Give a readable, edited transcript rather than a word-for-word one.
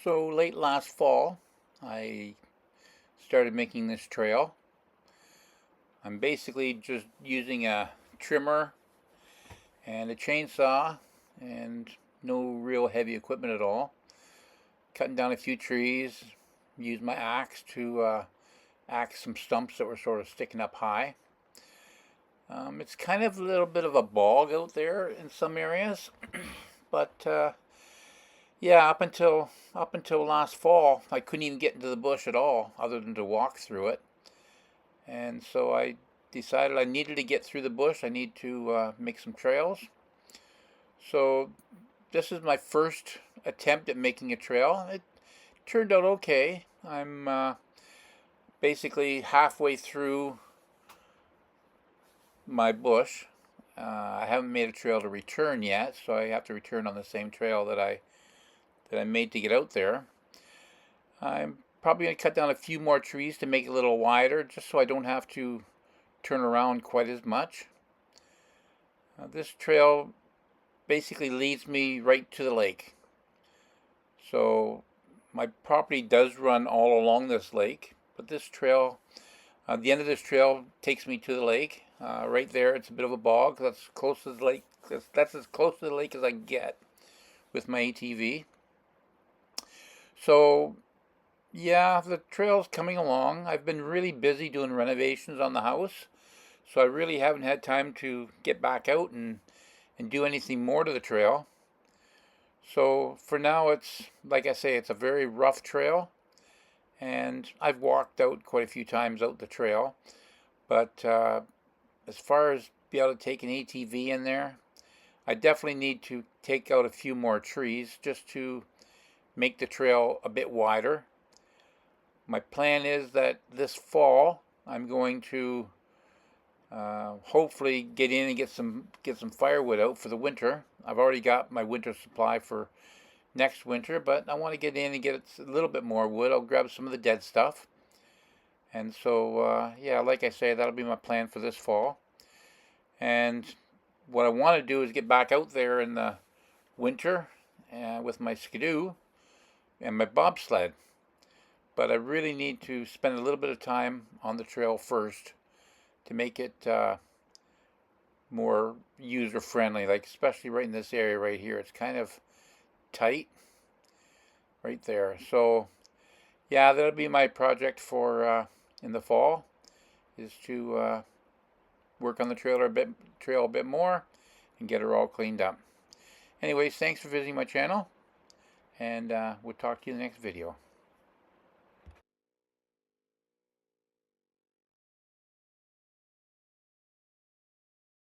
So late last fall, I started making this trail. I'm basically just using a trimmer and a chainsaw and no real heavy equipment at all. Cutting down a few trees, use my axe to axe some stumps that were sort of sticking up high. It's kind of a little bit of a bog out there in some areas, but yeah, up until last fall, I couldn't even get into the bush at all, other than to walk through it. And so I decided I needed to get through the bush. I need to make some trails. So this is my first attempt at making a trail. It turned out okay. I'm basically halfway through my bush. I haven't made a trail to return yet, so I have to return on the same trail that I made to get out there. I'm probably going to cut down a few more trees to make it a little wider, just so I don't have to turn around quite as much. This trail basically leads me right to the lake. So my property does run all along this lake, but this trail, the end of this trail takes me to the lake. Right there, it's a bit of a bog. That's close to the lake. That's as close to the lake as I can get with my ATV. So yeah, the trail's coming along. I've been really busy doing renovations on the house, so I really haven't had time to get back out and do anything more to the trail. So for now, it's, like I say, it's a very rough trail, and I've walked out quite a few times out the trail, but as far as be able to take an ATV in there, I definitely need to take out a few more trees just to make the trail a bit wider. My plan is that this fall I'm going to hopefully get in and get some firewood out for the winter. I've already got my winter supply for next winter, but I want to get in and get a little bit more wood. I'll grab some of the dead stuff. And so, yeah, like I say, that'll be my plan for this fall. And what I want to do is get back out there in the winter with my skidoo and my bobsled. But I really need to spend a little bit of time on the trail first to make it more user-friendly, like especially right in this area right here. It's kind of tight right there. So yeah, that'll be my project for in the fall, is to work on the trail a bit more and get her all cleaned up. Anyways, thanks for visiting my channel, and we'll talk to you in the next video.